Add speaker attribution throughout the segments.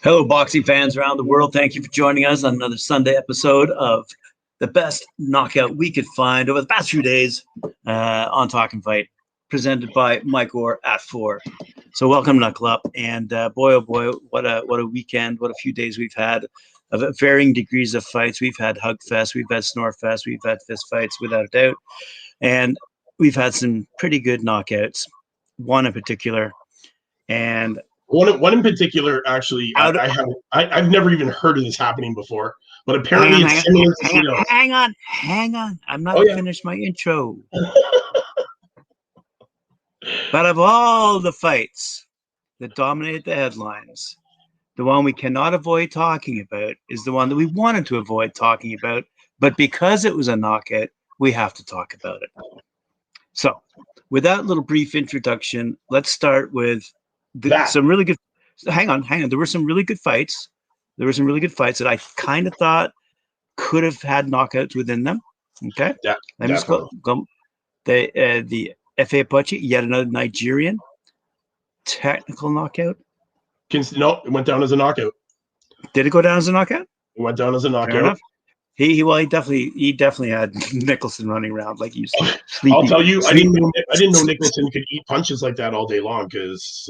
Speaker 1: Hello, boxing fans around the world. Thank you for joining us on another Sunday episode of the best knockout we could find over the past few days on Talkin Fight, presented by Mike Orr at 4. So welcome, Knuckle Up. And boy, oh boy, what a weekend, what a few days we've had of varying degrees of fights. We've had Hug Fest, we've had Snore Fest, we've had fist fights without a doubt. And we've had some pretty good knockouts, one in particular. And
Speaker 2: one in particular, actually, I've never even heard of this happening before, but apparently it's similar to something else.
Speaker 1: Hang on. I'm not finished my intro. But of all the fights that dominated the headlines, the one we cannot avoid talking about is the one that we wanted to avoid talking about, but because it was a knockout, we have to talk about it. So, with that little brief introduction, let's start with some really good. Hang on. There were some really good fights. That I kind of thought could have had knockouts within them. Okay.
Speaker 2: Yeah.
Speaker 1: Let me just go. The F.A. Apache, yet another Nigerian technical knockout.
Speaker 2: No, it went down as a knockout.
Speaker 1: Did it go down as a knockout?
Speaker 2: It went down as a knockout.
Speaker 1: Fair enough. He definitely had Nicholson running around like he was sleeping.
Speaker 2: I'll tell you, I didn't know Nicholson could eat punches like that all day long. Because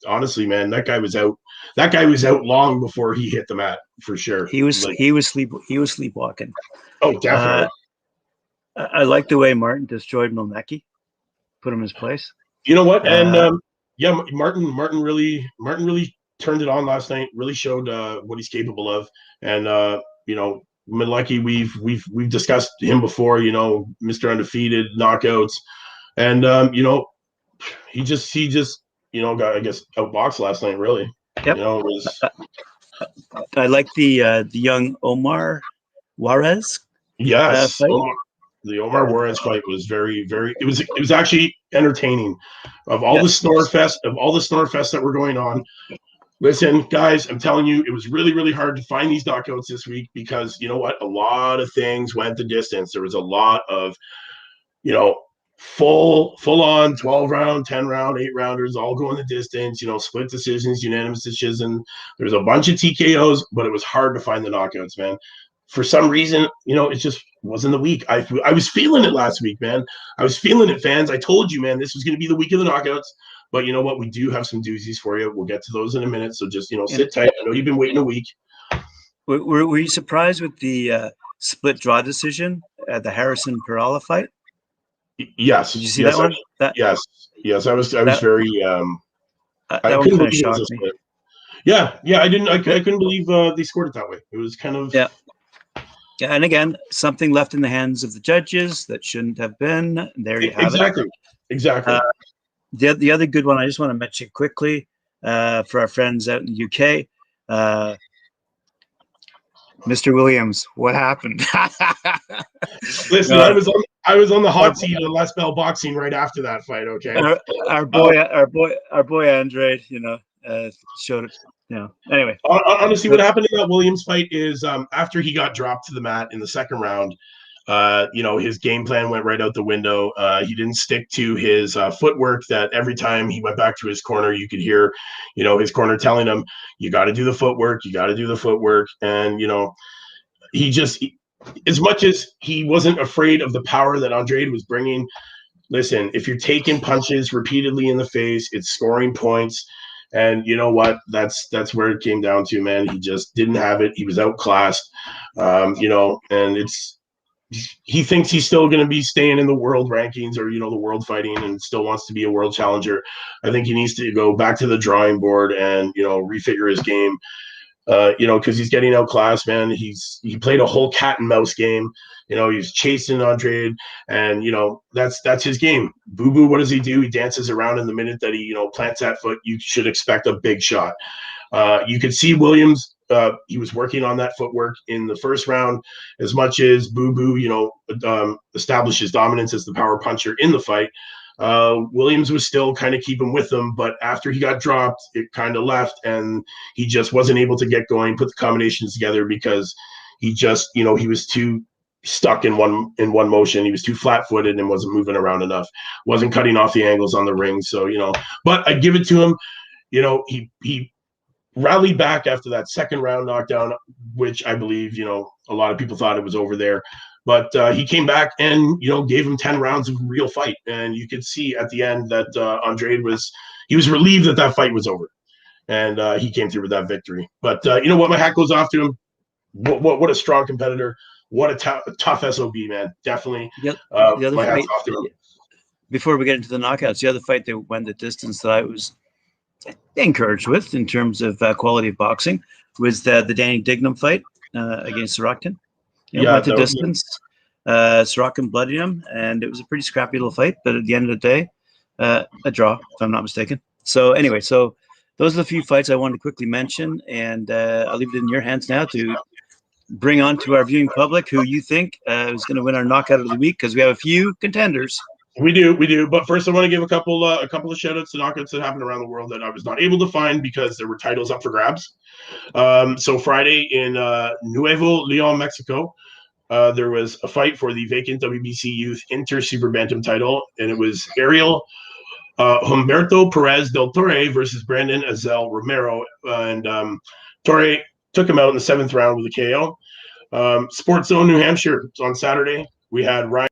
Speaker 2: honestly, man, that guy was out. That guy was out long before he hit the mat for sure.
Speaker 1: He was sleepwalking.
Speaker 2: Oh, definitely.
Speaker 1: I like the way Martin destroyed Milnecki, put him in his place.
Speaker 2: You know what? And Martin really turned it on last night. Really showed what he's capable of. And Milnecki, we've discussed him before, Mr. Undefeated knockouts. And he just got, I guess, outboxed last night, really.
Speaker 1: Yep. I like the young Omar Juarez.
Speaker 2: Yes. The Omar Juarez fight was very, very, it was actually entertaining. Of all the snore fests that were going on. Listen, guys, I'm telling you, it was really, really hard to find these knockouts this week because, you know what? A lot of things went the distance. There was a lot of, full-on 12-round, 10-round, 8-rounders all going the distance, split decisions, unanimous decision. There was a bunch of TKOs, but it was hard to find the knockouts, man. For some reason, it just wasn't the week. I was feeling it last week, man. I was feeling it, fans. I told you, man, this was going to be the week of the knockouts. But you know what? We do have some doozies for you. We'll get to those in a minute. So just, sit tight. I know you've been waiting a week.
Speaker 1: Were you surprised with the split draw decision at the Harrison Perala fight?
Speaker 2: Yes.
Speaker 1: Did you see that one?
Speaker 2: Yes. I was very.
Speaker 1: That one kind of shocked me.
Speaker 2: Yeah. I couldn't believe they scored it that way. It was kind of.
Speaker 1: Yeah. And again, something left in the hands of the judges that shouldn't have been. There you have it.
Speaker 2: Exactly.
Speaker 1: The other good one I just want to mention quickly for our friends out in the UK, Mr. Williams, what happened?
Speaker 2: Listen, I was on the hot seat of Les Bell Boxing right after that fight. Okay,
Speaker 1: our boy Andre, showed it. Anyway,
Speaker 2: honestly, what happened in that Williams fight is after he got dropped to the mat in the second round. His game plan went right out the window. He didn't stick to his footwork that every time he went back to his corner, you could hear, his corner telling him, you got to do the footwork. And, as much as he wasn't afraid of the power that Andrade was bringing, listen, if you're taking punches repeatedly in the face, it's scoring points. And you know what? That's where it came down to, man. He just didn't have it. He was outclassed, and he thinks he's still going to be staying in the world rankings or, the world fighting and still wants to be a world challenger. I think he needs to go back to the drawing board and, refigure his game, because he's getting outclassed, man. He played a whole cat and mouse game. He's chasing Andrade and, that's his game. Boo Boo, what does he do? He dances around, in the minute that he, plants that foot, you should expect a big shot. You could see Williams, he was working on that footwork in the first round as much as Boo Boo, establishes dominance as the power puncher in the fight. Williams was still kind of keeping with him, but after he got dropped, it kind of left and he just wasn't able to get going, put the combinations together because he just, he was too stuck in one motion. He was too flat-footed and wasn't moving around enough, wasn't cutting off the angles on the ring. So, but I give it to him. He rallied back after that second round knockdown, which I believe, a lot of people thought it was over there. But he came back and, gave him 10 rounds of real fight. And you could see at the end that Andrade was relieved that fight was over. And he came through with that victory. But you know what? My hat goes off to him. What a strong competitor. What a tough SOB, man. Definitely.
Speaker 1: The other
Speaker 2: my
Speaker 1: fight,
Speaker 2: hat's off to him.
Speaker 1: Before we get into the knockouts, the other fight that went the distance that I was encouraged with in terms of quality of boxing was the Danny Dignam fight against Sorokin. Went the distance. Sorokin bloodied him, and it was a pretty scrappy little fight. But at the end of the day, a draw, if I'm not mistaken. So anyway, those are the few fights I wanted to quickly mention, and I'll leave it in your hands now to bring on to our viewing public who you think is going to win our knockout of the week, because we have a few contenders.
Speaker 2: We do. But first, I want to give a couple of shout outs to knockouts that happened around the world that I was not able to find because there were titles up for grabs. So Friday in Nuevo Leon, Mexico, there was a fight for the vacant WBC Youth Inter Super Bantam title, and it was Ariel Humberto Perez del Torre versus Brandon Azel Romero, and Torre took him out in the 7th round with a KO. Sports Zone New Hampshire on Saturday. We had Ryan.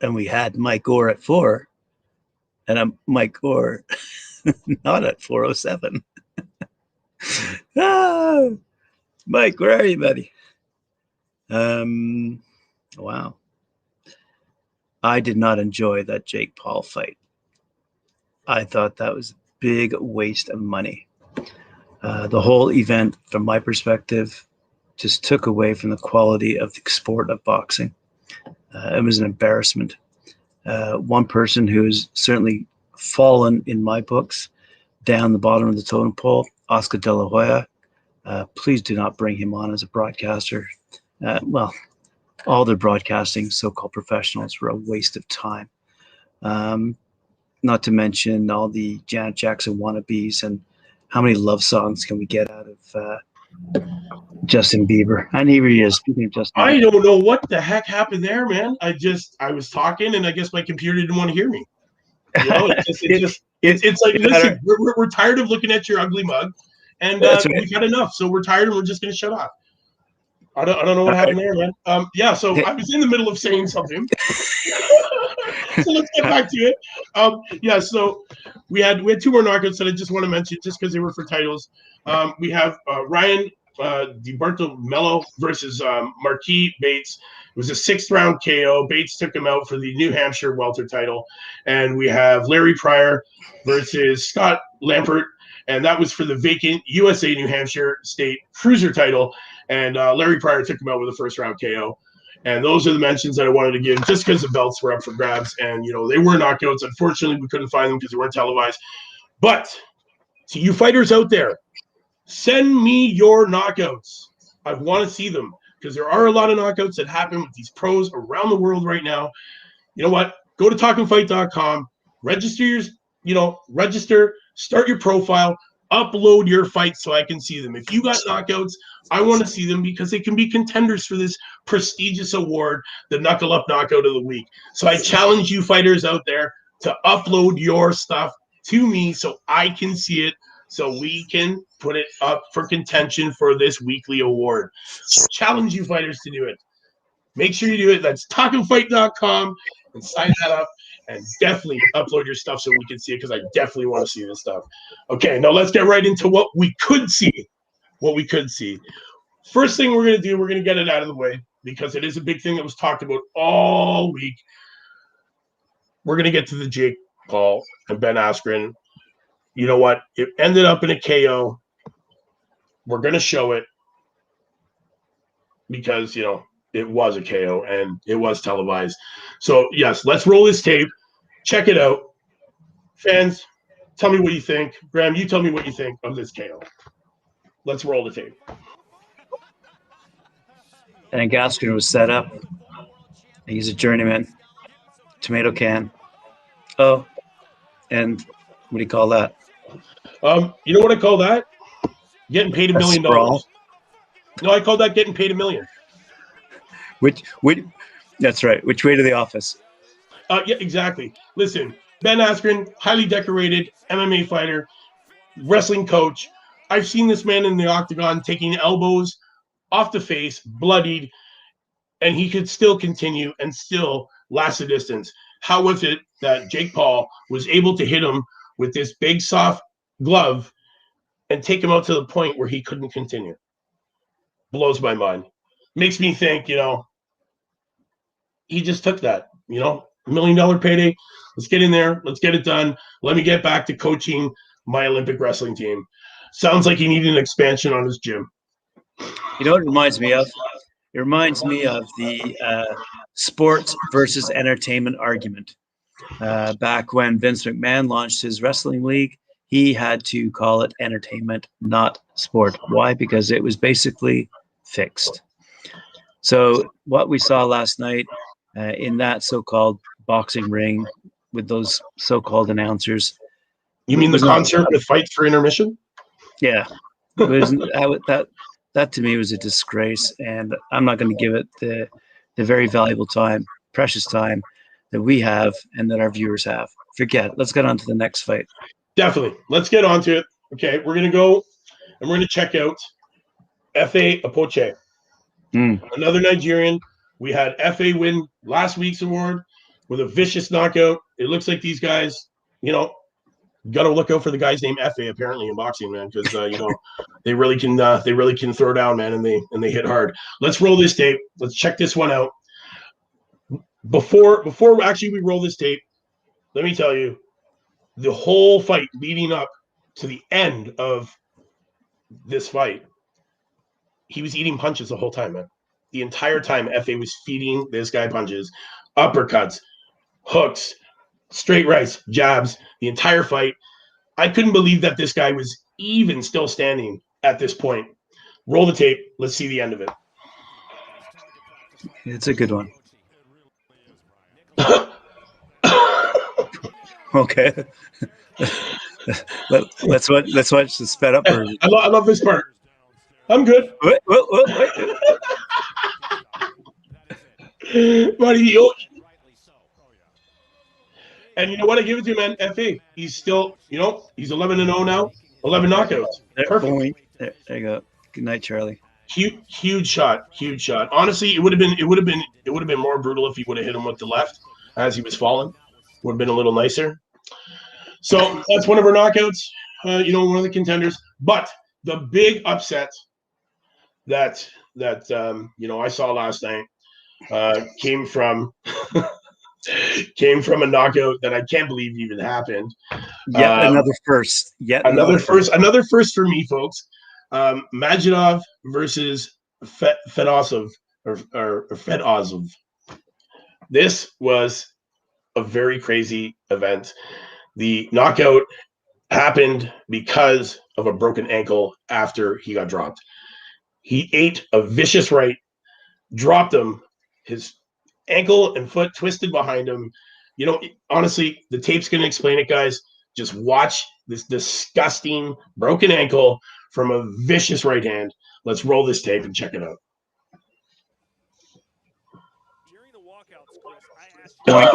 Speaker 1: And we had Mike Gore at 4, and I'm Mike Gore not at 407. Mike, where are you, buddy? Wow. I did not enjoy that Jake Paul fight. I thought that was a big waste of money. The whole event, from my perspective, just took away from the quality of the sport of boxing. It was an embarrassment. One person who's certainly fallen in my books down the bottom of the totem pole, Oscar De La Hoya. Please do not bring him on as a broadcaster. All their broadcasting, so-called professionals, were a waste of time. Not to mention all the Janet Jackson wannabes, and how many love songs can we get out of Justin Bieber? And here he is. Speaking of Justin Bieber.
Speaker 2: I don't know what the heck happened there, man. I was talking, and I guess my computer didn't want to hear me. It's like, listen, we're tired of looking at your ugly mug, and we've had enough. So we're tired, and we're just going to shut off. I don't know what happened there, man. So I was in the middle of saying something. So let's get back to it. So we had 2 more knockouts that I just want to mention, just because they were for titles. We have Ryan Di Bartolomeo versus Marquis Bates. It was a 6th round KO. Bates took him out for the New Hampshire welter title. And we have Larry Pryor versus Scott Lampert, and that was for the vacant USA New Hampshire State Cruiser title. And Larry Pryor took him out with a 1st round KO. And those are the mentions that I wanted to give, just because the belts were up for grabs. And, they were knockouts. Unfortunately, we couldn't find them because they weren't televised. But to you fighters out there, send me your knockouts. I want to see them, because there are a lot of knockouts that happen with these pros around the world right now. You know what? Go to talkinfight.com, register, start your profile, upload your fights so I can see them. If you got knockouts, I want to see them, because they can be contenders for this prestigious award, the Knuckle Up Knockout of the Week. So I challenge you fighters out there to upload your stuff to me so I can see it, so we can put it up for contention for this weekly award. Challenge you fighters to do it. Make sure you do it. That's talkinfight.com and sign that up, and definitely upload your stuff so we can see it, because I definitely want to see this stuff. Okay, now let's get right into what we could see. First thing we're going to do, we're going to get it out of the way, because it is a big thing that was talked about all week. We're going to get to the Jake Paul and Ben Askren. You know what? It ended up in a KO. We're going to show it, because, it was a KO and it was televised. So, yes, let's roll this tape. Check it out. Fans, tell me what you think. Graham, you tell me what you think of this KO. Let's roll the tape.
Speaker 1: I think Askren was set up. He's a journeyman. Tomato can. Oh, and what do you call that?
Speaker 2: You know what I call that? Getting paid $1 million. No, I call that getting paid $1 million.
Speaker 1: Which, that's right. Which way to the office?
Speaker 2: Yeah, exactly. Listen, Ben Askren, highly decorated MMA fighter, wrestling coach. I've seen this man in the octagon taking elbows off the face, bloodied, and he could still continue and still last the distance. How was it that Jake Paul was able to hit him with this big, soft glove and take him out to the point where he couldn't continue? Blows my mind. Makes me think, he just took that, $1 million payday. Let's get in there. Let's get it done. Let me get back to coaching my Olympic wrestling team. Sounds like he needed an expansion on his gym.
Speaker 1: You know what it reminds me of? It reminds me of the sports versus entertainment argument. Back when Vince McMahon launched his wrestling league, he had to call it entertainment, not sport. Why? Because it was basically fixed. So what we saw last night in that so-called boxing ring with those so-called announcers.
Speaker 2: You mean the concert with fights for intermission?
Speaker 1: Yeah. That to me was a disgrace, and I'm not going to give it the very valuable time, precious time that we have and that our viewers have. Forget it. Let's get on to the next fight.
Speaker 2: Definitely. Let's get on to it. Okay, we're going to go and we're going to check out F.A. Apoche. Another Nigerian. We had F.A. win last week's award with a vicious knockout. It looks like these guys, got to look out for the guys named F.A. apparently in boxing, man, because they really can throw down, man, and they hit hard. Let's roll this tape. Let's check this one out. Before actually we roll this tape, let me tell you, the whole fight leading up to the end of this fight, he was eating punches the whole time, man. The entire time, F.A. was feeding this guy punches, uppercuts, hooks, straight rights, jabs, the entire fight. I couldn't believe that this guy was even still standing at this point. Roll the tape. Let's see the end of it.
Speaker 1: It's a good one. Okay. let's watch the sped up version.
Speaker 2: I love this part. I'm good.
Speaker 1: Wait.
Speaker 2: Buddy, and you know what? I give it to you, man. F.A. He's still, he's 11-0 now. 11 knockouts. Perfect.
Speaker 1: There you go. Good night, Charlie.
Speaker 2: Huge shot. Honestly, it would have been more brutal if he would have hit him with the left as he was falling. Would have been a little nicer. So that's one of our knockouts. One of the contenders. But the big upset that I saw last night came from a knockout that I can't believe even happened.
Speaker 1: Another first.
Speaker 2: Another first for me, folks. Majidov versus Fedosov or Fedosov. This was a very crazy event. The knockout happened because of a broken ankle after he got dropped. He ate a vicious right, dropped him. His ankle and foot twisted behind him. Honestly, the tape's going to explain it, guys. Just watch this disgusting broken ankle from a vicious right hand. Let's roll this tape and check it out.
Speaker 3: During the walkouts, Chris, I asked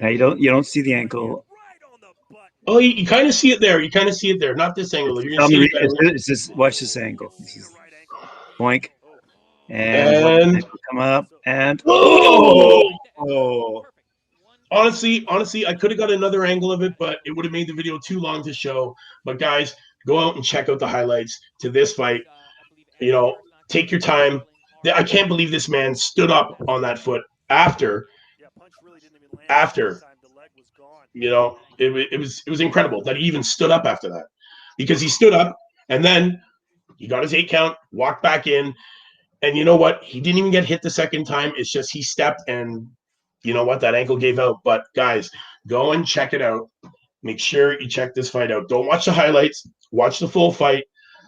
Speaker 1: Now you don't see the ankle.
Speaker 2: Oh, you kind of see it there. Not this angle. You're gonna see it.
Speaker 1: Watch this angle. This is boink. And come up and
Speaker 2: Honestly, I could have got another angle of it, but it would have made the video too long to show. But guys, go out and check out the highlights to this fight. Take your time. I can't believe this man stood up on that foot after. It was incredible that he even stood up after that, because he stood up and then he got his 8 count, walked back in. And you know what? He didn't even get hit the second time. It's just he stepped and you know what? That ankle gave out. But guys, go and check it out. Make sure you check this fight out. Don't watch the highlights. Watch the full fight.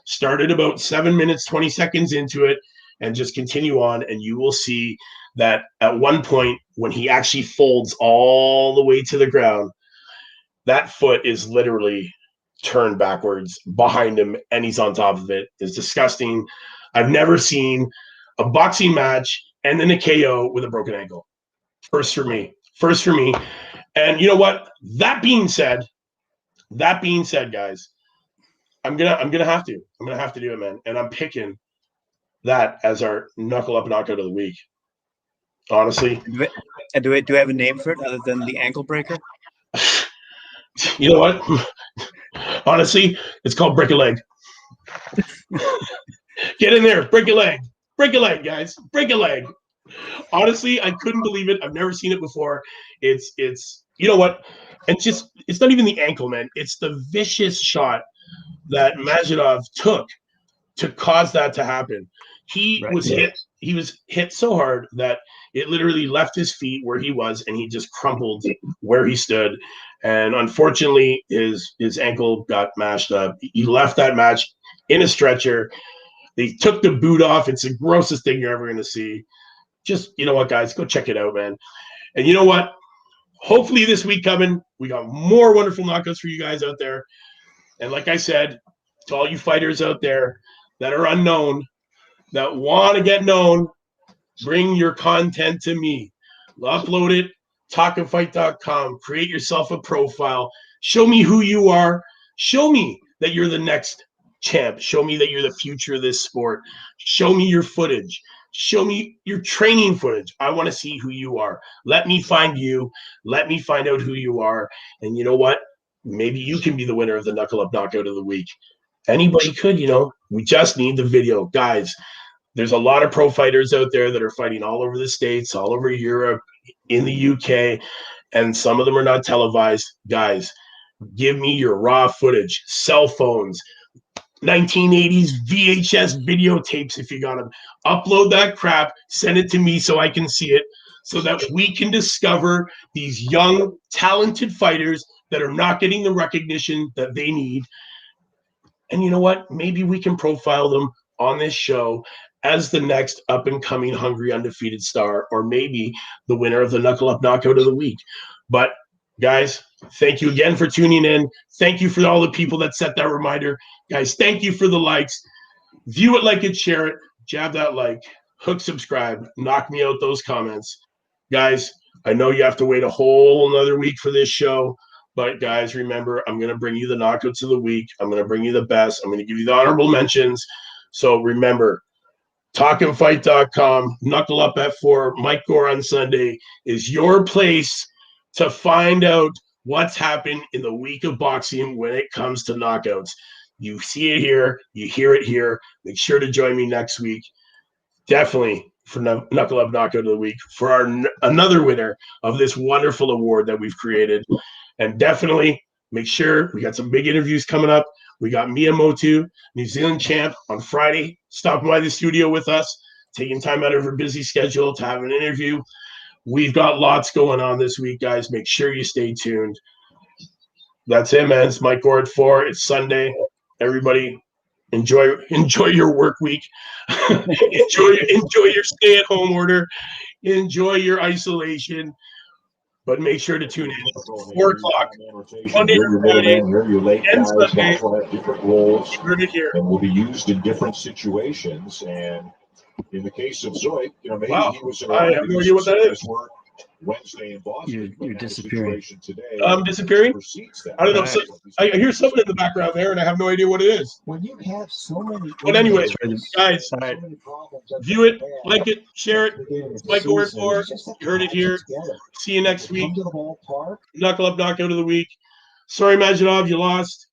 Speaker 2: Start at about 7 minutes, 20 seconds into it and just continue on. And you will see that at one point when he actually folds all the way to the ground, that foot is literally turned backwards behind him and he's on top of it. It's disgusting. I've never seen a boxing match and then a KO with a broken ankle. First for me. First for me. And you know what? That being said, guys, I'm gonna have to do it, man. And I'm picking that as our knuckle up knockout of the week. Honestly.
Speaker 1: Do we have a name for it other than the ankle breaker?
Speaker 2: You know what? Honestly, it's called break a leg. Get in there, break a leg. Break a leg, guys. Break a leg. Honestly, I couldn't believe it. I've never seen it before. It's you know what? And just it's not even the ankle, man. It's the vicious shot that Majidov took to cause that to happen. He was hit so hard that it literally left his feet where he was, and he just crumpled where he stood. And unfortunately, his ankle got mashed up. He left that match in a stretcher. They took the boot off. It's the grossest thing you're ever going to see. Just, you know what, guys, go check it out, man. And you know what? Hopefully this week coming, we got more wonderful knockouts for you guys out there. And like I said, to all you fighters out there that are unknown, that want to get known, bring your content to me. Upload it, talkinfight.com. Create yourself a profile. Show me who you are. Show me that you're the next champ. Show me that you're the future of this sport. Show me your footage. Show me your training footage. I want to see who you are. Let me find you. Let me find out who you are. And you know what? Maybe you can be the winner of the Knuckle Up Knockout of the Week. Anybody could, you know. We just need the video. Guys, there's a lot of pro fighters out there that are fighting all over the States, all over Europe, in the UK, and some of them are not televised. Guys, give me your raw footage, cell phones, 1980s VHS videotapes if you got them. Upload that crap, send it to me so I can see it, so that we can discover these young, talented fighters that are not getting the recognition that they need. And you know what? Maybe we can profile them on this show as the next up-and-coming hungry undefeated star, or maybe the winner of the Knuckle Up Knockout of the Week. But guys, thank you again for tuning in. Thank you for all the people that set that reminder. Guys, thank you for the likes. View it, like it, share it, jab that like, hook subscribe, knock me out those comments. Guys, I know you have to wait a whole another week for this show, but guys, remember, I'm going to bring you the knockouts of the week. I'm going to bring you the best. I'm going to give you the honorable mentions. So remember, talkinfight.com, Knuckle Up at 4, Mike Gore on Sunday is your place to find out what's happened in the week of boxing when it comes to knockouts. You see it here, you hear it here. Make sure to join me next week. Definitely for Knuckle Up Knockout of the Week, for our another winner of this wonderful award that we've created. And definitely make sure we got some big interviews coming up. We got Miyamoto, New Zealand champ, on Friday, stopping by the studio with us, taking time out of her busy schedule to have an interview. We've got lots going on this week, guys. Make sure you stay tuned. That's it, man. It's Mike Gore at 4. It's Sunday. Everybody, enjoy your work week. enjoy your stay-at-home order. Enjoy your isolation. But make sure to tune in. 4 o'clock. Monday to Friday. And Sunday.
Speaker 4: Will have different roles.
Speaker 2: Heard it here.
Speaker 4: And will be used in different situations. And in the case of Zoid, you know, maybe he was.
Speaker 2: I have no idea what that is.
Speaker 4: Wednesday in Boston.
Speaker 1: You're disappearing.
Speaker 4: Today
Speaker 2: I'm disappearing? I don't know. So, I hear something in the background there, and I have no idea what it is.
Speaker 5: When you have so many.
Speaker 2: But anyways, guys, view it, like it, share it. It's Mike Gore at 4. You heard it here. See you next week. Knuckle Up Knockout of the Week. Sorry, Majidov, you lost.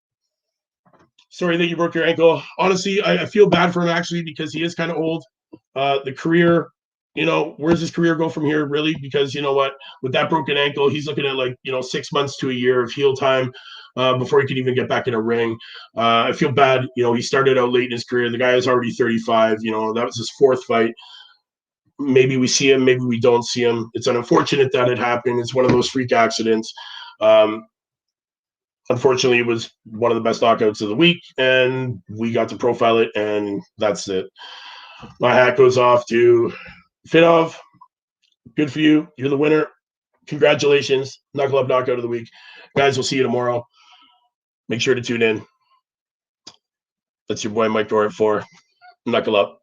Speaker 2: Sorry that you broke your ankle. Honestly, I feel bad for him, actually, because he is kind of old. The career, you know, where's his career go from here, really? Because you know what, with that broken ankle, he's looking at like, 6 months to a year of heal time before he could even get back in a ring. I feel bad. He started out late in his career. The guy is already 35. That was his 4th fight. Maybe we see him, maybe we don't see him. It's unfortunate that it happened. It's one of those freak accidents. Unfortunately, it was one of the best knockouts of the week, and we got to profile it, and that's it. My hat goes off to Fidov. Good for you. You're the winner. Congratulations. Knuckle Up Knockout of the Week. Guys, we'll see you tomorrow. Make sure to tune in. That's your boy Mike Gore at 4. Knuckle up.